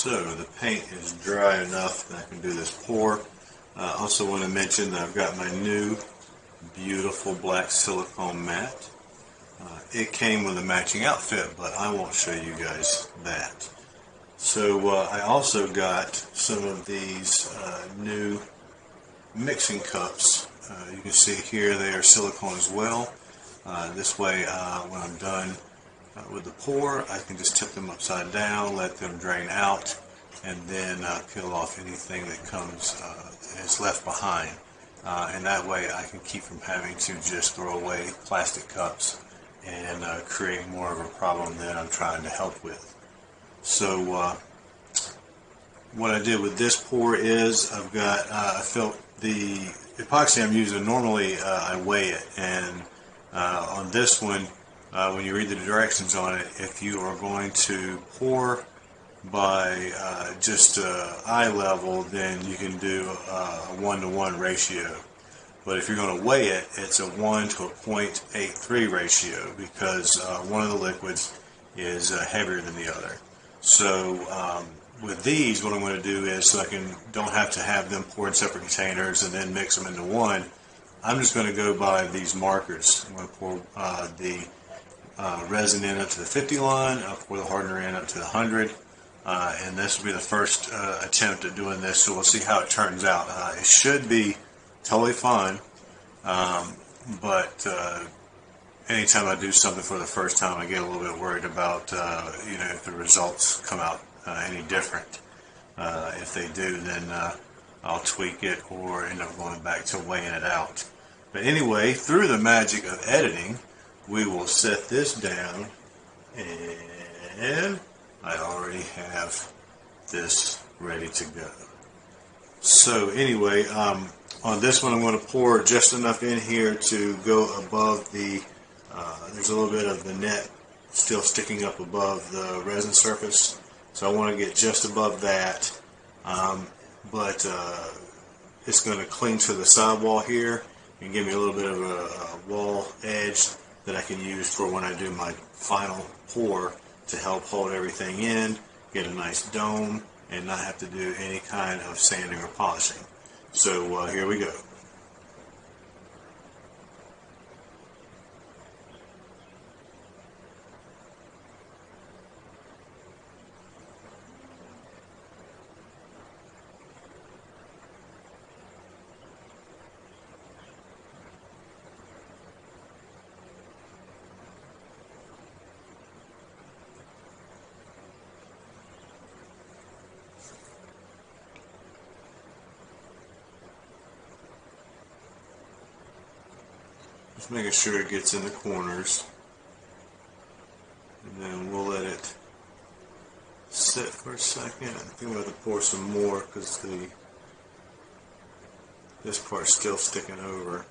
So the paint is dry enough that I can do this pour. Also want to mention that I've got my new beautiful black silicone mat. It came with a matching outfit, but I won't show you guys that. So I also got some of these new mixing cups. You can see here they are silicone as well. This way when I'm done with the pour, I can just tip them upside down, let them drain out, and then peel off anything that comes is left behind. And that way I can keep from having to just throw away plastic cups and create more of a problem than I'm trying to help with. So what I did with this pour is I felt the epoxy I'm using, normally I weigh it, and on this one, when you read the directions on it, if you are going to pour by just eye level, then you can do a 1-to-1 ratio. But if you're going to weigh it, it's a 1 to a 0.83 ratio, because one of the liquids is heavier than the other. So with these, what I'm going to do is, so I don't have to have them poured in separate containers and then mix them into one, I'm just going to go by these markers. I'm going to pour the resin in up to the 50 line, I'll pour the hardener in up to the 100, and this will be the first attempt at doing this, so we'll see how it turns out. It should be totally fine, but anytime I do something for the first time, I get a little bit worried about if the results come out any different. If they do, then I'll tweak it or end up going back to weighing it out. But anyway, through the magic of editing, we will set this down, and I already have this ready to go. So anyway, on this one I'm going to pour just enough in here to go above the, there's a little bit of the net still sticking up above the resin surface, so I want to get just above that, but it's going to cling to the sidewall here and give me a little bit of a wall edge that I can use for when I do my final pour to help hold everything in, get a nice dome, and not have to do any kind of sanding or polishing. So here we go. Just making sure it gets in the corners, and then we'll let it sit for a second. I think I'm going to pour some more because this part's still sticking over.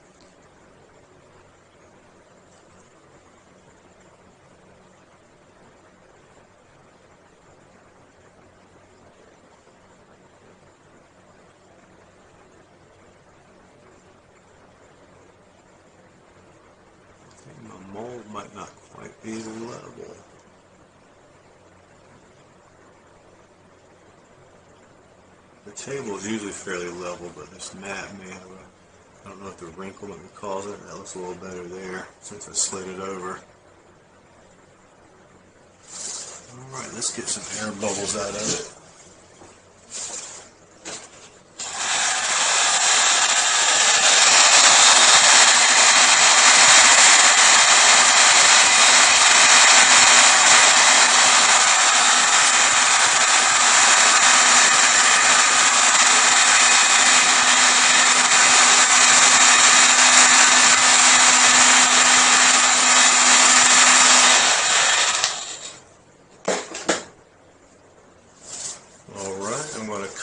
My mold might not quite be level. The table is usually fairly level, but this mat may have I don't know if the wrinkle that we cause it. That looks a little better there since I slid it over. Alright, let's get some air bubbles out of it.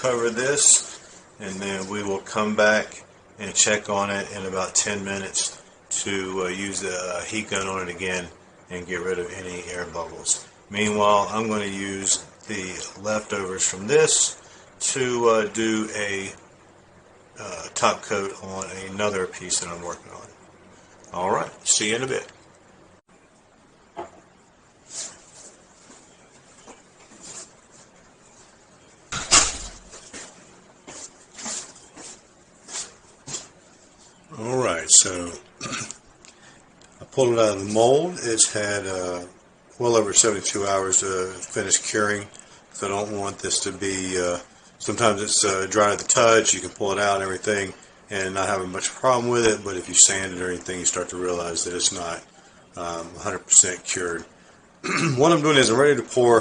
Cover this, and then we will come back and check on it in about 10 minutes to use the heat gun on it again and get rid of any air bubbles. Meanwhile, I'm going to use the leftovers from this to do a top coat on another piece that I'm working on. Alright, see you in a bit. So I pulled it out of the mold. It's had well over 72 hours to finish curing, so I don't want this to be, sometimes it's dry to the touch, you can pull it out and everything and not having much problem with it, but if you sand it or anything, you start to realize that it's not 100% cured. What I'm doing is I'm ready to pour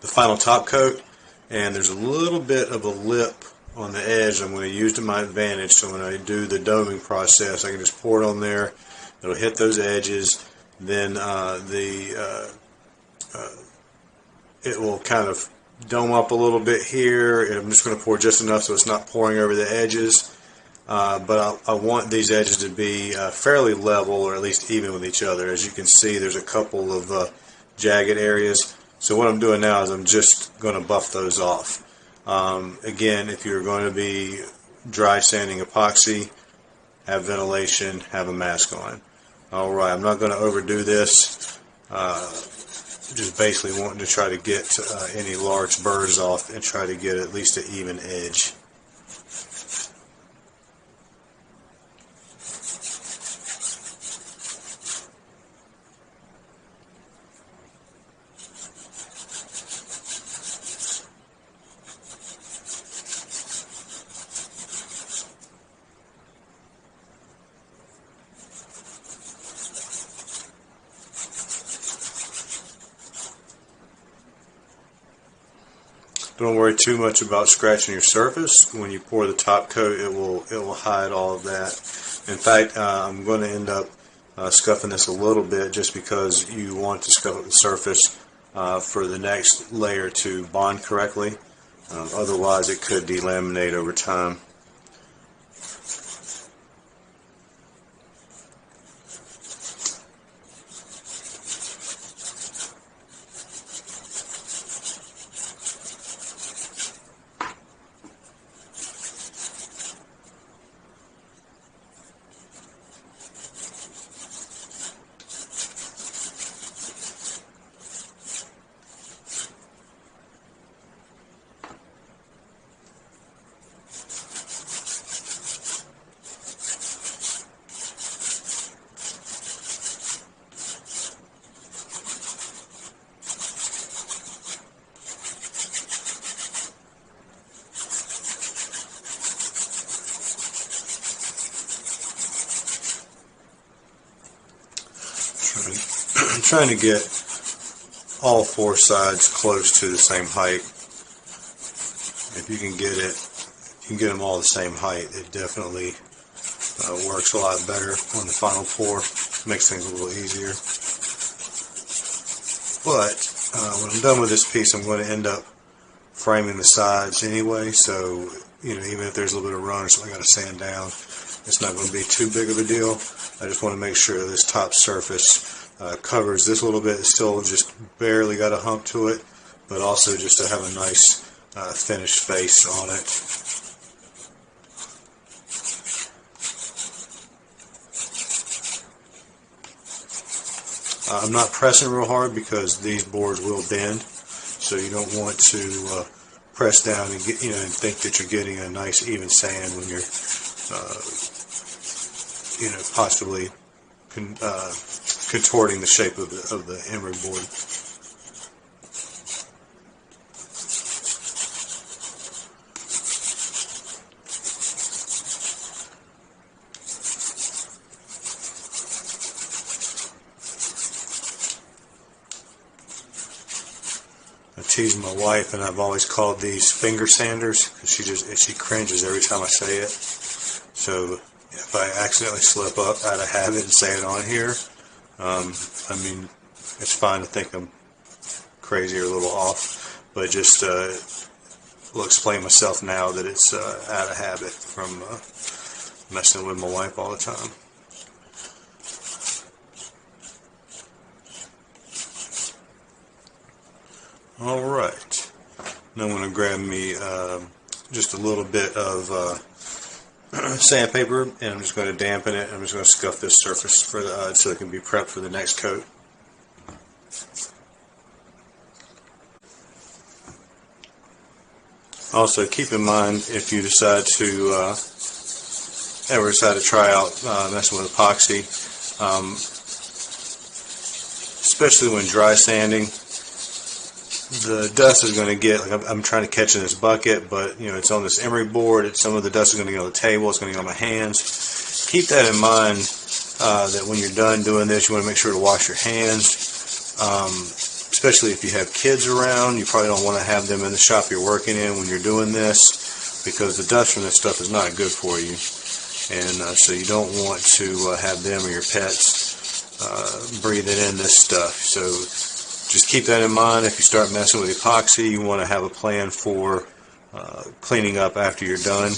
the final top coat, and there's a little bit of a lip on the edge I'm going to use to my advantage, so when I do the doming process I can just pour it on there, it'll hit those edges, then it will kind of dome up a little bit here, and I'm just going to pour just enough so it's not pouring over the edges, but I want these edges to be fairly level, or at least even with each other. As you can see, there's a couple of jagged areas, so what I'm doing now is I'm just going to buff those off. Again, if you're going to be dry sanding epoxy, have ventilation, have a mask on. Alright, I'm not going to overdo this. Just basically wanting to try to get any large burrs off and try to get at least an even edge. Don't worry too much about scratching your surface. When you pour the top coat, it will hide all of that. In fact, I'm going to end up scuffing this a little bit just because you want to scuff up the surface for the next layer to bond correctly. Otherwise, it could delaminate over time. I'm trying to get all four sides close to the same height. If you can get it, you can get them all the same height, it definitely works a lot better on the final pour. Makes things a little easier. But when I'm done with this piece, I'm going to end up framing the sides anyway, so even if there's a little bit of run or something I got to sand down, it's not going to be too big of a deal. I just want to make sure this top surface covers this little bit. It's still just barely got a hump to it, but also just to have a nice finished face on it. I'm not pressing real hard because these boards will bend, so you don't want to press down and get and think that you're getting a nice even sand when you're possibly contorting the shape of the emery board. I tease my wife, and I've always called these finger sanders because she cringes every time I say it. So if I accidentally slip up out of habit and say it on here, I mean, it's fine to think I'm crazy or a little off, but just will explain myself now that it's out of habit from messing with my wife all the time. Alright, now I'm going to grab me just a little bit of sandpaper, and I'm just going to dampen it. I'm just going to scuff this surface for so it can be prepped for the next coat. Also, keep in mind, if you decide to ever decide to try out messing with epoxy, especially when dry sanding, the dust is going to get, like I'm trying to catch in this bucket, but you know, it's on this emery board. Some of the dust is going to get on the table. It's going to get on my hands. Keep that in mind, that when you're done doing this, you want to make sure to wash your hands. Especially if you have kids around, you probably don't want to have them in the shop you're working in when you're doing this, because the dust from this stuff is not good for you. And so you don't want to have them or your pets breathing in this stuff. So just keep that in mind. If you start messing with epoxy, you want to have a plan for cleaning up after you're done.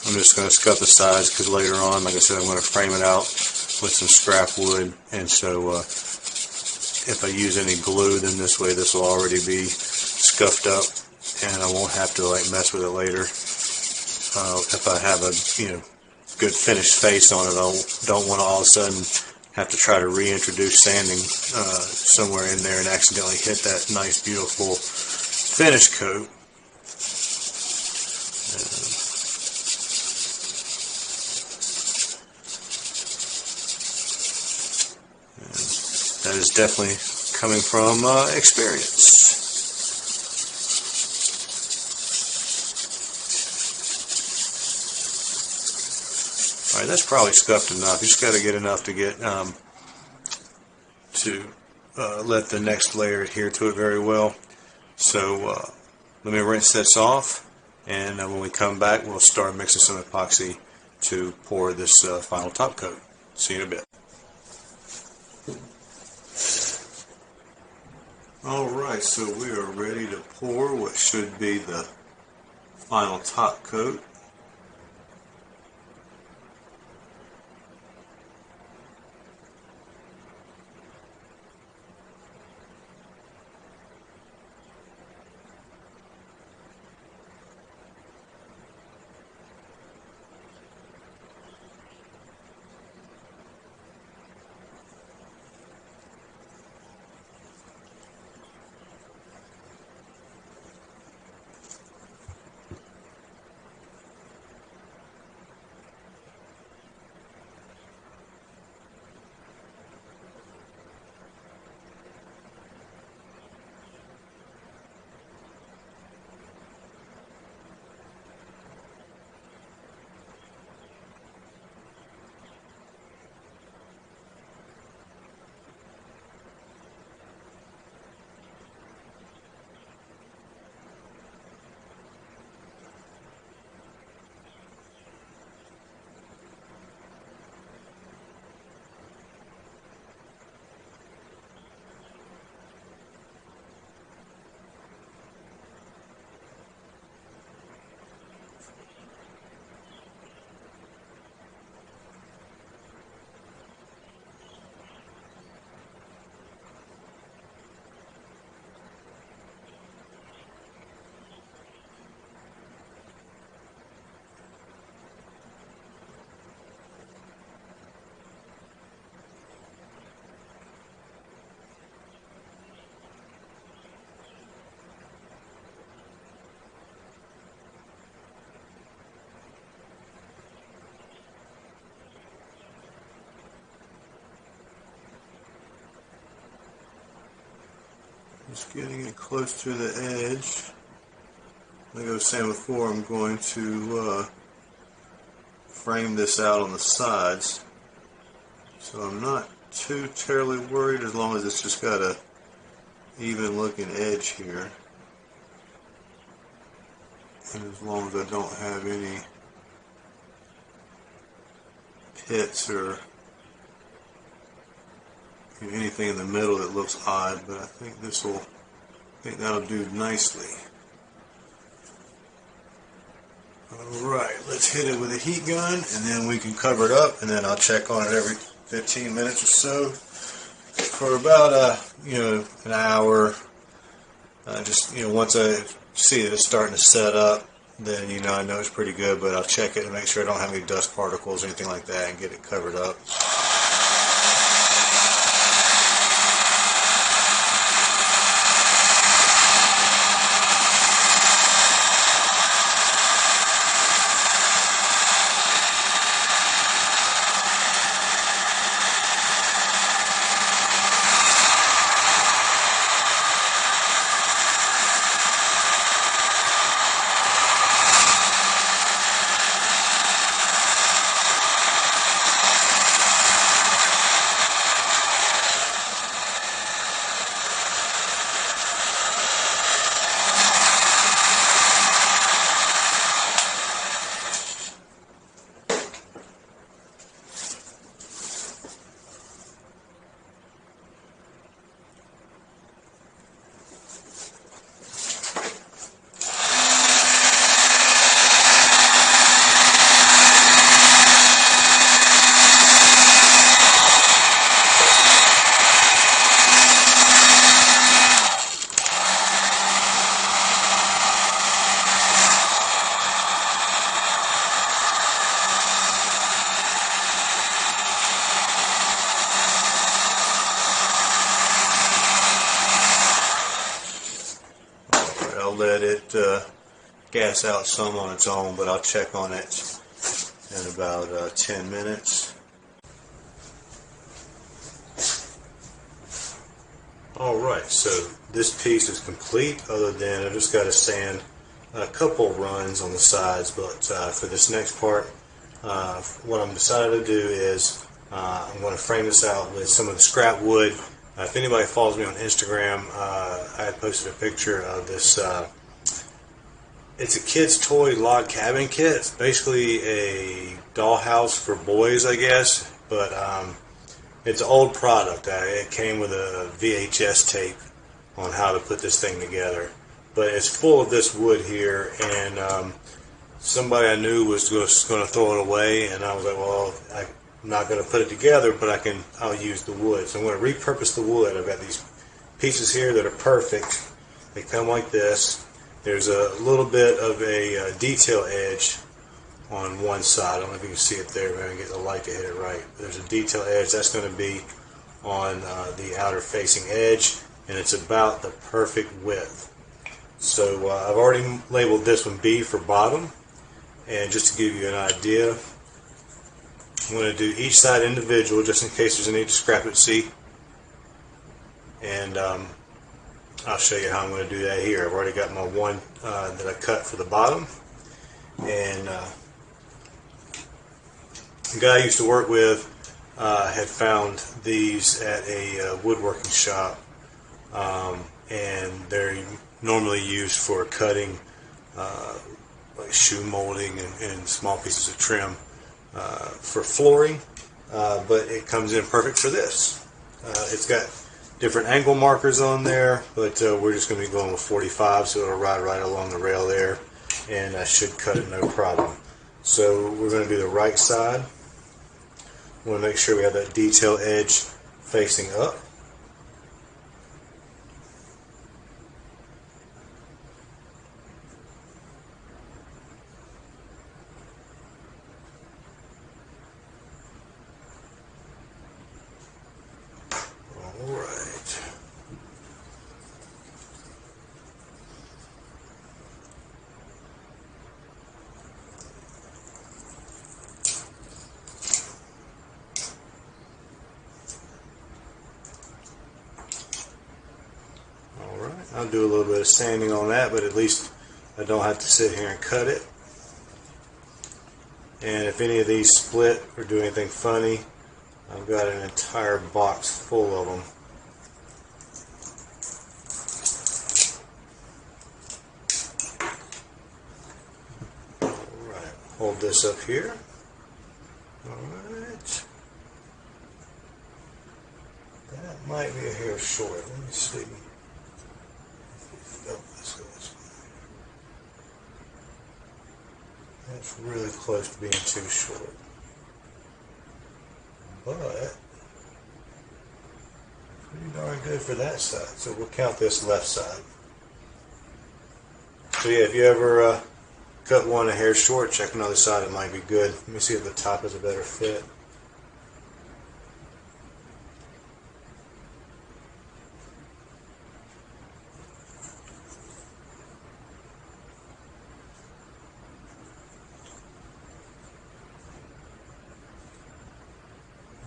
I'm just going to scut the sides because later on, like I said, I'm going to frame it out with some scrap wood, and so if I use any glue, then this way this will already be scuffed up and I won't have to like mess with it later. If I have a good finished face on it, I don't want to all of a sudden have to try to reintroduce sanding somewhere in there and accidentally hit that nice beautiful finish coat. That is definitely coming from experience. Alright, that's probably scuffed enough. You just got to get enough to get let the next layer adhere to it very well. So let me rinse this off, and when we come back, we'll start mixing some epoxy to pour this final top coat. See you in a bit. Alright, so we are ready to pour what should be the final top coat. Just getting it close to the edge. Like I was saying before, I'm going to frame this out on the sides, so I'm not too terribly worried as long as it's just got a even looking edge here, and as long as I don't have any pits or anything in the middle that looks odd. But I think that'll do nicely. Alright, let's hit it with a heat gun, and then we can cover it up, and then I'll check on it every 15 minutes or so for about an hour. Just once I see that it's starting to set up, then I know it's pretty good. But I'll check it and make sure I don't have any dust particles or anything like that, and get it covered up. I'll let it gas out some on its own, but I'll check on it in about 10 minutes. Alright, so this piece is complete, other than I just got to sand a couple runs on the sides, but for this next part, what I'm decided to do is I'm going to frame this out with some of the scrap wood. If anybody follows me on Instagram, I had posted a picture of this. It's a kid's toy log cabin kit. It's basically a dollhouse for boys, I guess, but it's an old product. It came with a VHS tape on how to put this thing together. But it's full of this wood here, and somebody I knew was just going to throw it away, and I was like, well, I'm not going to put it together, but I'll use the wood. So I'm going to repurpose the wood. I've got these pieces here that are perfect. They come like this. There's a little bit of a detail edge on one side. I don't know if you can see it there. Maybe I can get the light to hit it right. There's a detail edge. That's going to be on the outer facing edge, and it's about the perfect width. So I've already labeled this one B for bottom, and just to give you an idea, I'm going to do each side individual just in case there's any discrepancy, and I'll show you how I'm going to do that here. I've already got my one that I cut for the bottom, and the guy I used to work with had found these at a woodworking shop, and they're normally used for cutting like shoe molding and small pieces of trim for flooring, but it comes in perfect for this. It's got different angle markers on there, but we're just going to be going with 45, so it'll ride right along the rail there, and I should cut it no problem. So we're going to do the right side. We want to make sure we have that detail edge facing up. I'll do a little bit of sanding on that, but at least I don't have to sit here and cut it. And if any of these split or do anything funny, I've got an entire box full of them. Alright, hold this up here. Alright. That might be a hair short. Let me see. That's really close to being too short. But pretty darn good for that side. So we'll count this left side. So yeah, if you ever cut one a hair short, check another side, it might be good. Let me see if the top is a better fit.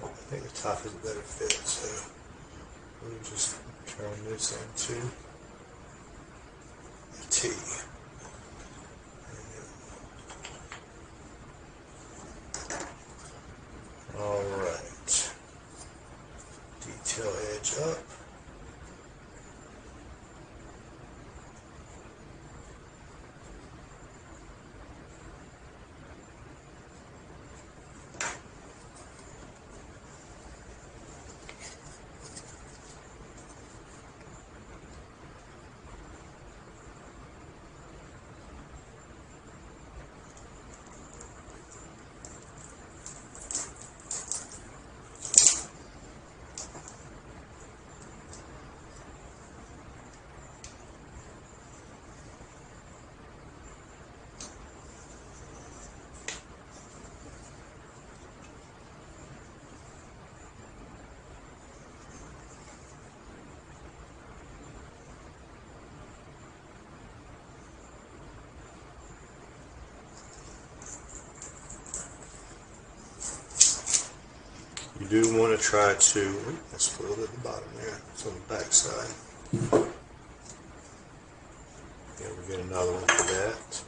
I think the top is a better fit, so we'll just turn this into a T. Alright, detail edge up. You do want to try to, let's put it at the bottom there, it's on the back side. Yeah, we get another one for that.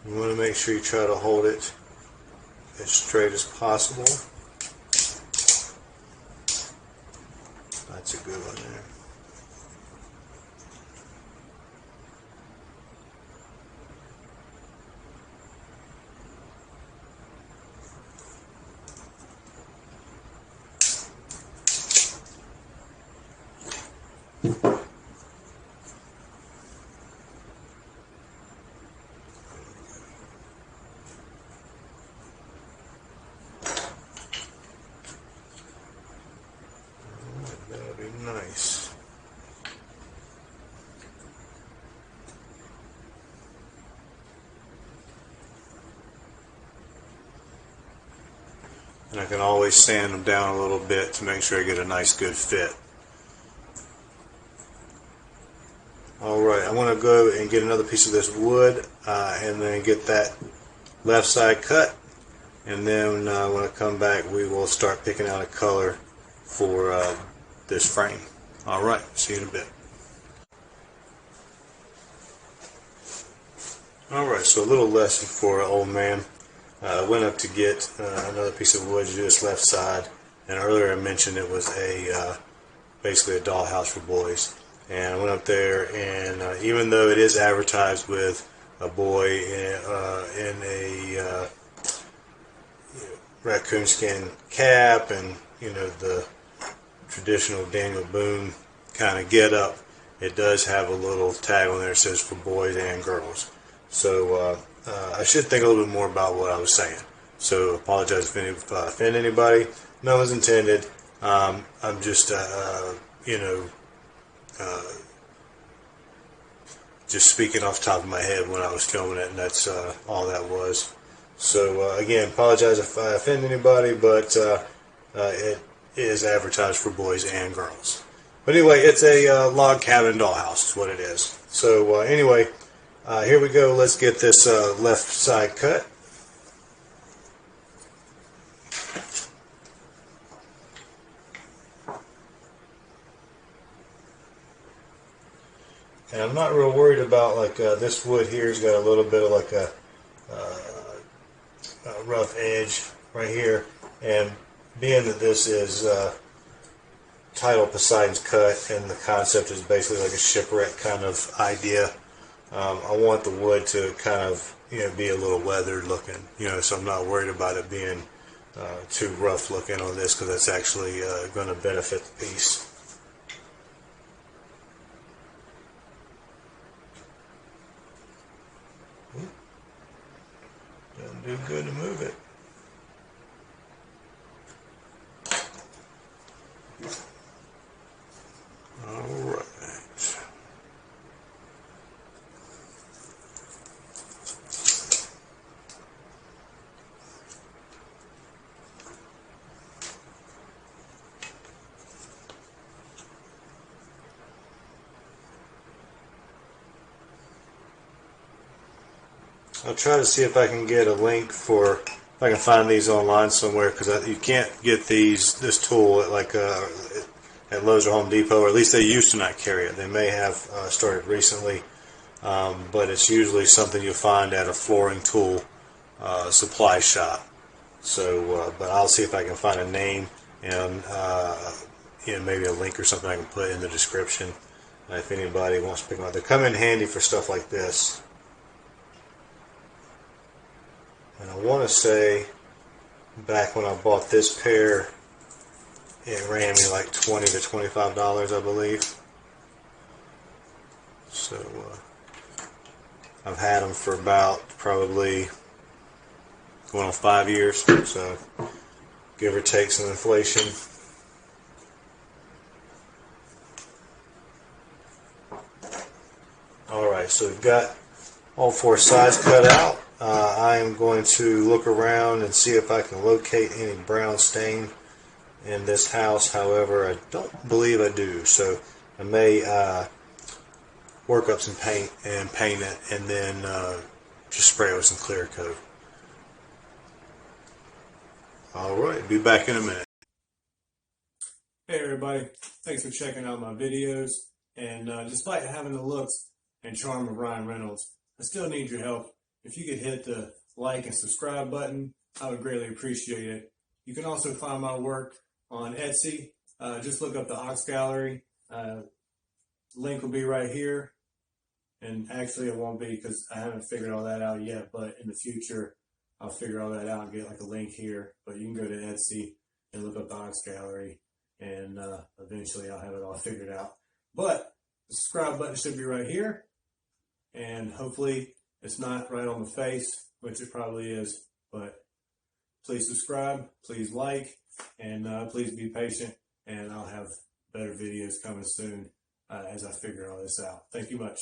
You want to make sure you try to hold it as straight as possible. That's a good one there. That'll be nice. And I can always sand them down a little bit to make sure I get a nice good fit. Alright, I want to go and get another piece of this wood and then get that left side cut, and then when I come back we will start picking out a color for this frame. Alright, see you in a bit. Alright, so a little lesson for an old man. I went up to get another piece of wood to do this left side, and earlier I mentioned it was a basically a dollhouse for boys. And I went up there, and even though it is advertised with a boy in a raccoon skin cap and the traditional Daniel Boone kind of get up, it does have a little tag on there that says for boys and girls. So I should think a little bit more about what I was saying. So apologize if I offend anybody. No one's intended. I'm just just speaking off the top of my head when I was filming it, and that's all that was. So again, apologize if I offend anybody, but it is advertised for boys and girls. But anyway, it's a log cabin dollhouse is what it is. So anyway, here we go. Let's get this left side cut. And I'm not real worried about like this wood here has got a little bit of like a rough edge right here, and being that this is titled Poseidon's Cut and the concept is basically like a shipwreck kind of idea, I want the wood to kind of, be a little weathered looking, so I'm not worried about it being too rough looking on this, because that's actually going to benefit the piece. Doesn't do good to move it. All right. I'll try to see if I can get a link for, if I can find these online somewhere, because you can't get this tool at at Lowe's or Home Depot, or at least they used to not carry it. They may have started recently, but it's usually something you'll find at a flooring tool supply shop. So, but I'll see if I can find a name and maybe a link or something I can put in the description if anybody wants to pick them up. They come in handy for stuff like this. And I want to say, back when I bought this pair, it ran me like $20 to $25, I believe. So I've had them for about probably going on 5 years, so give or take some inflation. Alright, so we've got all 4 sides cut out. I am going to look around and see if I can locate any brown stain in this house. However, I don't believe I do, so I may work up some paint and paint it, and then just spray it with some clear coat. Alright, be back in a minute. Hey everybody, thanks for checking out my videos. And despite having the looks and charm of Ryan Reynolds, I still need your help. If you could hit the like and subscribe button, I would greatly appreciate it. You can also find my work on Etsy. Just look up the Ox Gallery. Link will be right here. And actually it won't be, because I haven't figured all that out yet, but in the future I'll figure all that out and get like a link here. But you can go to Etsy and look up the Ox Gallery, and eventually I'll have it all figured out. But the subscribe button should be right here, and hopefully it's not right on the face, which it probably is. But please subscribe, please like, and please be patient, and I'll have better videos coming soon as I figure all this out. Thank you much.